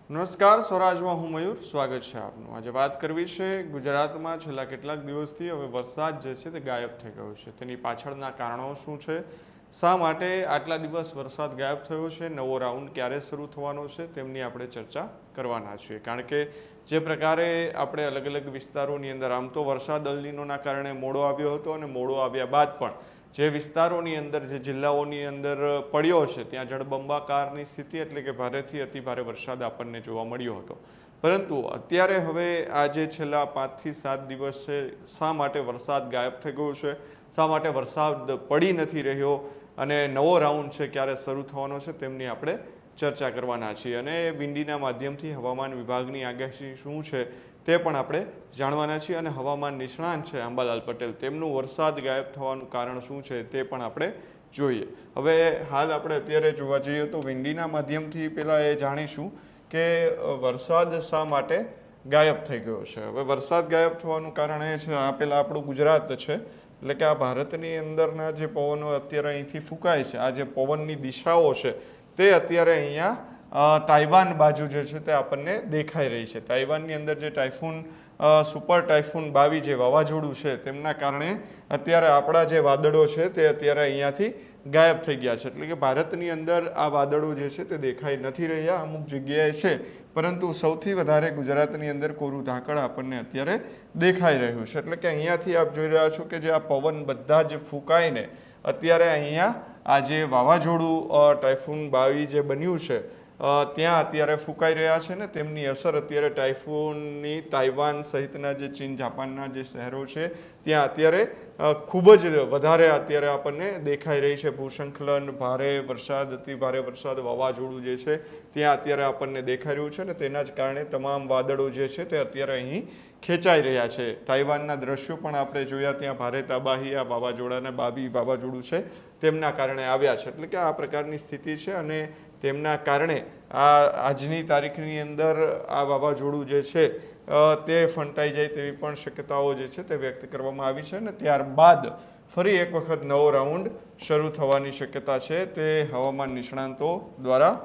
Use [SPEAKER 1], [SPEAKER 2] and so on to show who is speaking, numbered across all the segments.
[SPEAKER 1] નમસ્કાર, સ્વરાજમાં હું મયુર. સ્વાગત છે આપનું. આજે વાત કરવી છે ગુજરાતમાં છેલ્લા કેટલાક દિવસથી હવે વરસાદ જે છે તે ગાયબ થઈ ગયો છે. તેની પાછળના કારણો શું છે, શા માટે આટલા દિવસ વરસાદ ગાયબ થયો છે, નવો રાઉન્ડ ક્યારે શરૂ થવાનો છે, તેમની આપણે ચર્ચા કરવાના છીએ. કારણ કે જે પ્રકારે આપણે અલગ અલગ વિસ્તારોની અંદર આમ તો વરસાદ અલ નીનોના કારણે મોડો આવ્યો હતો અને મોડો આવ્યા બાદ પણ જે વિસ્તારોની અંદર જે જિલ્લાઓની અંદર પડ્યો છે ત્યાં જળબંબાકારની સ્થિતિ એટલે કે ભારેથી અતિ ભારે વરસાદ આપણને જોવા મળ્યો હતો. પરંતુ અત્યારે હવે આજે છેલ્લા 5 થી 7 દિવસ છે, શા માટે વરસાદ ગાયબ થઈ ગયો છે, શા માટે વરસાદ પડી નથી રહ્યો અને નવો રાઉન્ડ છે ક્યારે શરૂ થવાનો છે તેમની આપણે ચર્ચા કરવાના છીએ. અને વિંડીના માધ્યમથી હવામાન વિભાગની આગાહી શું છે તે પણ આપણે જાણવાના છીએ અને હવામાન નિષ્ણાંત છે અંબાલાલ પટેલ, તેમનું વરસાદ ગાયબ થવાનું કારણ શું છે તે પણ આપણે જોઈએ. હવે હાલ આપણે અત્યારે જોવા જઈએ તો વિંડીના માધ્યમથી પહેલાં એ જાણીશું કે વરસાદ શા માટે ગાયબ થઈ ગયો છે. હવે વરસાદ ગાયબ થવાનું કારણ એ છે, આ પહેલાં આપણું ગુજરાત છે એટલે કે આ ભારતની અંદરના જે પવનો અત્યારે અહીંથી ફૂંકાય છે, આ જે પવનની દિશાઓ છે તે અત્યારે અહીંયા તાઇવાન બાજુ જે છે તે આપણને દેખાઈ રહી છે. તાઇવાનની અંદર જે ટાઇફૂન સુપર ટાઇફૂન 22 જે વાવાઝોડું છે તેમના કારણે અત્યારે આપણા જે વાદળો છે તે અત્યારે અહીંયાથી ગાયબ થઈ ગયા છે. એટલે કે ભારતની અંદર આ વાદળો જે છે તે દેખાઈ નથી રહ્યા, અમુક જગ્યાએ છે, પરંતુ સૌથી વધારે ગુજરાતની અંદર કોરું ધાકડ આપણને અત્યારે દેખાઈ રહ્યું છે. એટલે કે અહીંયાથી આપ જોઈ રહ્યા છો કે જે આ પવન બધા જ ફૂંકાઈને અત્યારે અહીંયા આ જે વાવાઝોડું ટાઇફૂન 22 જે બન્યું છે ત્યાં અત્યારે ફૂંકાઈ રહ્યા છે ને તેમની અસર અત્યારે ટાઇફૂનની તાઇવાન સહિતના જે ચીન જાપાનના જે શહેરો છે ત્યાં અત્યારે ખૂબ જ વધારે અત્યારે આપણને દેખાઈ રહી છે. ભૂસ્ખલન, ભારે વરસાદ, અતિ ભારે વરસાદ, વાવાઝોડું જે છે ત્યાં અત્યારે આપણને દેખાઈ રહ્યું છે ને તેના જ કારણે તમામ વાદળો જે છે તે અત્યારે અહીં ખેંચાઈ રહ્યા છે. તાઇવાનના દ્રશ્યો પણ આપણે જોયા, ત્યાં ભારે તબાહી આ વાવાઝોડાને બાબી વાવાઝોડું છે તેમના કારણે આવ્યા છે. એટલે કે આ પ્રકારની સ્થિતિ છે અને તેમના કારણે આજની તારીખની અંદર આ વાવાઝોડું જે છે તે ફંટાઈ જાય તેવી પણ શક્યતાઓ જે છે તે વ્યક્ત કરવામાં આવી છે અને ત્યારબાદ ફરી એક વખત નવો રાઉન્ડ શરૂ થવાની શક્યતા છે તે હવામાન નિષ્ણાંતો દ્વારા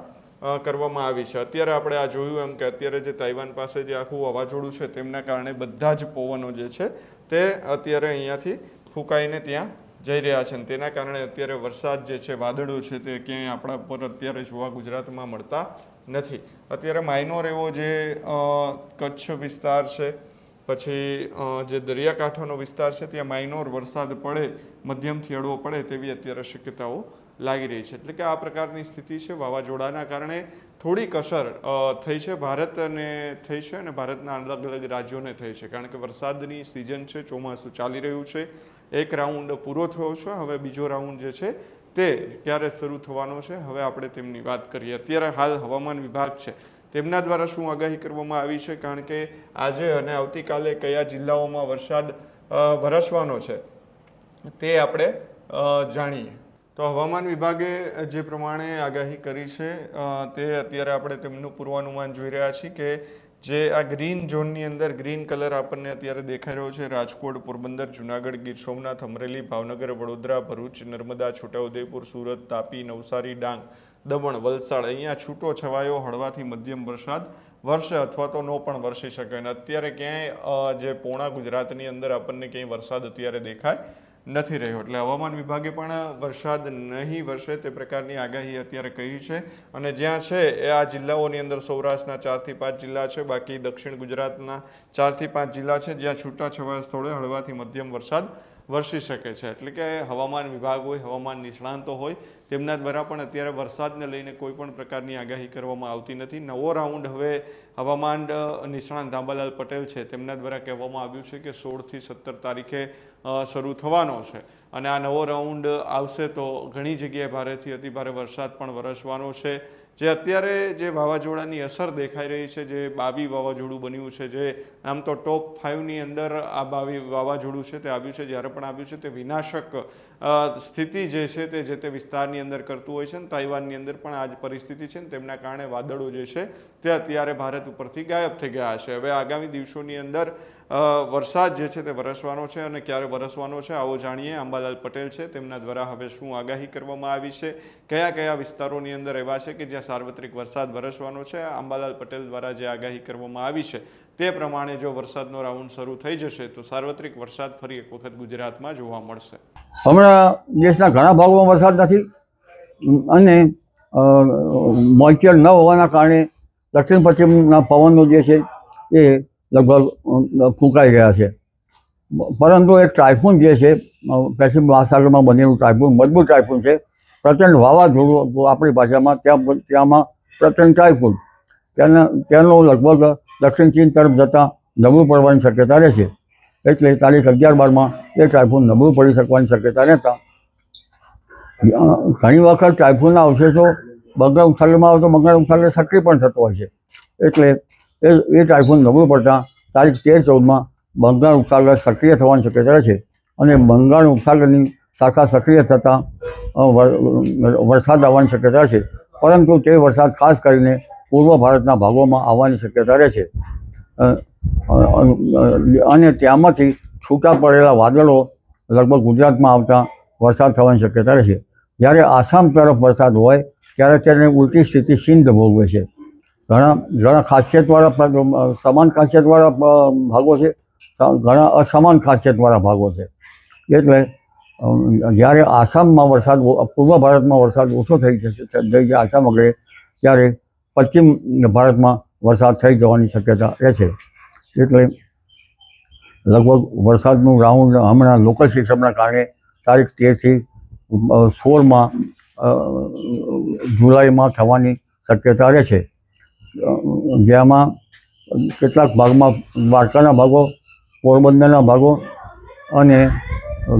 [SPEAKER 1] કરવામાં આવી છે. અત્યારે આપણે આ જોયું એમ કે અત્યારે જે તાઇવાન પાસે જે આખું વાવાઝોડું છે તેમના કારણે બધા જ પવનો જે છે તે અત્યારે અહીંયાથી ફૂંકાઈને ત્યાં જઈ રહ્યા છે અને તેના કારણે અત્યારે વરસાદ જે છે, વાદળો છે તે ક્યાંય આપણા પર અત્યારે જોવા ગુજરાતમાં મળતા નથી. અત્યારે માઇનોર એવો જે કચ્છ વિસ્તાર છે, પછી જે દરિયાકાંઠાનો વિસ્તાર છે ત્યાં માઇનોર વરસાદ પડે, મધ્યમથી હળવો પડે તેવી અત્યારે શક્યતાઓ લાગી રહી છે. એટલે કે આ પ્રકારની સ્થિતિ છે. વાવાઝોડાના કારણે થોડીક અસર થઈ છે ભારતને થઈ છે અને ભારતના અલગ અલગ રાજ્યોને થઈ છે. કારણ કે વરસાદની સિઝન છે, ચોમાસું ચાલી રહ્યું છે, એક રાઉન્ડ પૂરો થયો છે, હવે બીજો રાઉન્ડ જે છે તે ક્યારે શરૂ થવાનો છે હવે આપણે તેમની વાત કરીએ. અત્યારે હાલ હવામાન વિભાગ છે તેમના દ્વારા શું આગાહી કરવામાં આવી છે, કારણ કે આજે અને આવતીકાલે કયા જિલ્લાઓમાં વરસાદ વરસવાનો છે તે આપણે જાણીએ. તો હવામાન વિભાગે જે પ્રમાણે આગાહી કરી છે તે અત્યારે આપણે તેમનું પૂર્વાનુમાન જોઈ રહ્યા છીએ કે જે આ ગ્રીન ઝોનની અંદર ગ્રીન કલર આપણને અત્યારે દેખાઈ રહ્યો છે, રાજકોટ, પોરબંદર, જુનાગઢ, ગીર સોમનાથ, અમરેલી, ભાવનગર, વડોદરા, ભરૂચ, નર્મદા, છોટાઉદેપુર, સુરત, તાપી, નવસારી, ડાંગ, દમણ, વલસાડ, અહીંયા છૂટો છવાયો હળવાથી મધ્યમ વરસાદ વરસે અથવા તો ન પણ વરસી શકે. અને અત્યારે ક્યાંય જે પોણા ગુજરાતની અંદર આપણને ક્યાંય વરસાદ અત્યારે દેખાય નથી રહ્યો. એટલે હવામાન વિભાગે પણ વરસાદ નહીં વરસે તે પ્રકારની આગાહી અત્યારે કહી છે અને જ્યાં છે એ આ જિલ્લાઓની અંદર સૌરાષ્ટ્રના 4 થી 5 જિલ્લા છે, બાકી દક્ષિણ ગુજરાતના 4 થી 5 જિલ્લા છે જ્યાં છૂટાછવાયા સ્થળે હળવાથી મધ્યમ વરસાદ વરસી શકે છે. એટલે કે હવામાન વિભાગ હોય, હવામાન નિષ્ણાંતો હોય, તેમના દ્વારા પણ અત્યારે વરસાદને લઈને કોઈ પણ પ્રકારની આગાહી કરવામાં આવતી નથી. નવો રાઉન્ડ હવે હવામાન નિષ્ણાંત અંબાલાલ પટેલ છે તેમના દ્વારા કહેવામાં આવ્યું છે કે 16 થી 17 તારીખે શરૂ થવાનો છે અને આ નવો રાઉન્ડ આવશે તો ઘણી જગ્યાએ ભારેથી અતિ ભારે વરસાદ પણ વરસવાનો છે. જે અત્યારે જે વાવાઝોડાની અસર દેખાઈ રહી છે, જે બાબી વાવાઝોડું બન્યું છે, જે આમ તો ટોપ 5ની અંદર આ બાબી વાવાઝોડું છે તે આવ્યું છે, જ્યારે પણ આવ્યું છે તે વિનાશક સ્થિતિ જે તે વિસ્તારની અંદર કરતું હોય છે ને તાઇવાનની અંદર પણ આ જ પરિસ્થિતિ છે ને તેમના કારણે વાદળો જે છે તે અત્યારે ભારત ઉપરથી ગાયબ થઈ ગયા છે. હવે આગામી દિવસોની અંદર વરસાદ જે છે તે વરસવાનો છે અને ક્યારે વરસવાનો છે આવો જાણીએ અંબાલાલ અંબાલાલ પટેલ છે તેમના દ્વારા હવે શું આગાહી કરવામાં આવી છે, કયા કયા વિસ્તારોની અંદર એવા છે કે જ્યાં સાર્વત્રિક વરસાદ વરસવાનો છે. અંબાલાલ પટેલ દ્વારા જે આગાહી કરવામાં આવી છે તે પ્રમાણે જો વરસાદનો રાઉન્ડ શરૂ થઈ જશે તો સાર્વત્રિક વરસાદ ફરી એક વખત ગુજરાતમાં જોવા મળશે.
[SPEAKER 2] હમણાં દેશના ઘણા ભાગોમાં વરસાદ નથી અને મોઇસ્ચર ન હોવાના કારણે દક્ષિણ પશ્ચિમના પવનો જે છે એ લગભગ ફૂંકાઈ ગયા છે. પરંતુ એક ટાઇફૂન જે છે પેસિફિક મહાસાગરમાં બનેલું ટાઇફૂન મજબૂત ટાઇફૂન છે, પ્રચંડ વાવાઝોડું આપણી ભાષામાં ત્યાંમાં પ્રચંડ ટાઇફૂન તેનો લગભગ દક્ષિણ ચીન તરફ જતાં નબળું પડવાની શક્યતા રહેશે. એટલે તારીખ 11-12માં એ ટાઇફૂન નબળું પડી શકવાની શક્યતા રહેતા ઘણી વખત ટાઇફૂનના અવશેષો બંગાળ ઉપસાગરમાં આવે તો બંગાળ ઉપસાગર સક્રિય પણ થતો હોય છે. એટલે એ ટાઇફૂન નબળું પડતા તારીખ 13-14માં બંગાળ ઉપસાગર સક્રિય થવાની શક્યતા રહે છે અને બંગાળ ઉપસાગરની શાખા સક્રિય થતાં વરસાદ આવવાની શક્યતા છે. પરંતુ તે વરસાદ ખાસ કરીને પૂર્વ ભારતના ભાગોમાં આવવાની શક્યતા રહે છે અને ત્યાંમાંથી છૂટા પડેલા વાદળો લગભગ ગુજરાતમાં આવતા વરસાદ થવાની શક્યતા રહે છે. જ્યારે આસામ તરફ વરસાદ હોય ત્યારે તેને ઉલટી સ્થિતિ સિંધ ભોગવે છે. ઘણા ખાસિયતવાળા સમાન ખાસિયતવાળા ભાગો છે, ઘણા અસમાન ખાસિયતવાળા ભાગો છે. એટલે જ્યારે આસામમાં વરસાદ પૂર્વ ભારતમાં વરસાદ ઓછો થઈ જાય આસામ વગેરે ત્યારે પશ્ચિમ ભારતમાં વરસાદ થઈ જવાની શક્યતા રહે છે. એટલે લગભગ વરસાદનું રાઉન્ડ હમણાં લોકલ સિસ્ટમના કારણે તારીખ 13થી 16માં જુલાઈમાં થવાની શક્યતા રહે છે. જેમાં કેટલાક ભાગમાં દ્વારકાના ભાગો, પોરબંદરના ભાગો અને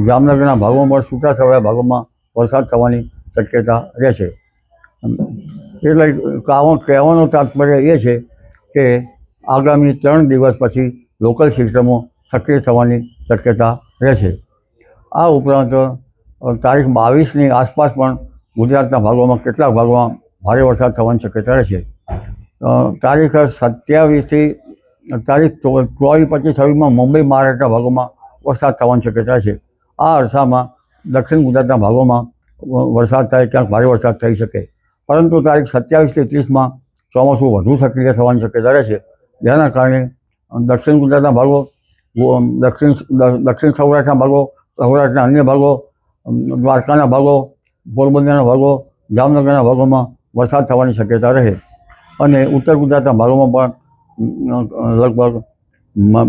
[SPEAKER 2] જામનગરના ભાગોમાં પણ છૂટાછવાયા ભાગોમાં વરસાદ થવાની શક્યતા રહે છે. એટલે કહેવાનો તાત્પર્ય એ છે કે આગામી 3 દિવસ પછી લોકલ સિસ્ટમો સક્રિય થવાની શક્યતા રહે છે. આ ઉપરાંત તારીખ 22ની આસપાસ પણ ગુજરાતના ભાગોમાં કેટલાક ભાગોમાં ભારે વરસાદ થવાની શક્યતા રહે છે. તારીખ 27થી તારીખ 24, 25, 26માં મુંબઈ મહારાષ્ટ્રના ભાગોમાં વરસાદ થવાની શક્યતા છે. આ અરસામાં દક્ષિણ ગુજરાતના ભાગોમાં વરસાદ થાય, ક્યાંક ભારે વરસાદ થઈ શકે. પરંતુ તારીખ 27થી 30માં ચોમાસું વધુ સક્રિય થવાની શક્યતા રહે છે. જેના કારણે દક્ષિણ ગુજરાતના ભાગો, દક્ષિણ સૌરાષ્ટ્રના ભાગો, સૌરાષ્ટ્રના અન્ય ભાગો, દ્વારકાના ભાગો, પોરબંદરના ભાગો, જામનગરના ભાગોમાં વરસાદ થવાની શક્યતા રહે અને ઉત્તર ગુજરાતના ભાગોમાં પણ લગભગ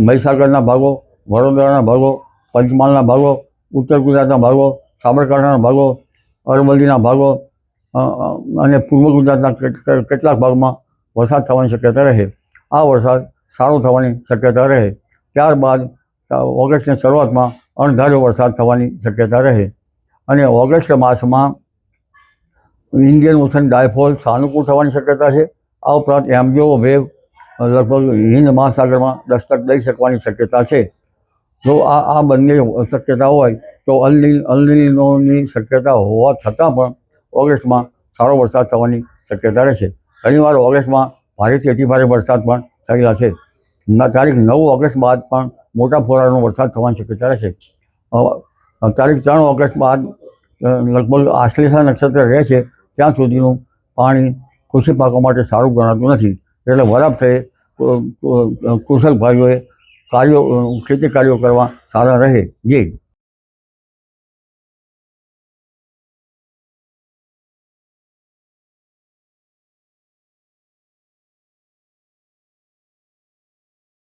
[SPEAKER 2] મહીસાગરના ભાગો, વડોદરાના ભાગો, પંચમહાલના ભાગો, ઉત્તર ગુજરાતના ભાગો, સાબરકાંઠાના ભાગો, અરવલ્લીના ભાગો અને પૂર્વ ગુજરાતના કેટલાક ભાગમાં વરસાદ થવાની શક્યતા રહે. આ વરસાદ સારો થવાની શક્યતા રહે. ત્યારબાદ ઓગસ્ટની શરૂઆતમાં અણધાર્યો વરસાદ થવાની શક્યતા રહે અને ઓગસ્ટ માસમાં ઇન્ડિયન ઓશન ડાયફોલ સાનુકૂળ થવાની શક્યતા છે. આ ઉપરાંત એમ્બ્યો વેવ લગભગ હિન્દ મહાસાગરમાં દસ્તક દઈ શકવાની શક્યતા છે. જો આ બંને શક્યતા હોય તો અલનીનોની શક્યતા હોવા છતાં પણ ઓગસ્ટમાં સારો વરસાદ થવાની શક્યતા રહેશે. ઘણીવાર ઓગસ્ટમાં ભારેથી અતિભારે વરસાદ પણ થયેલા છે. તારીખ 9 ઓગસ્ટ બાદ પણ મોટા ફોરાનો વરસાદ થવાની શક્યતા રહેશે. તારીખ 3 ઓગસ્ટ બાદ લગભગ આશ્લેષા નક્ષત્ર રહે છે ત્યાં સુધીનું પાણી કૃષિ પાકો માટે સારું ગણાતું નથી. એટલે વરાપ કુશલ ભાઈઓએ ખેતી કાર્યો કરવા સારા રહે. જી.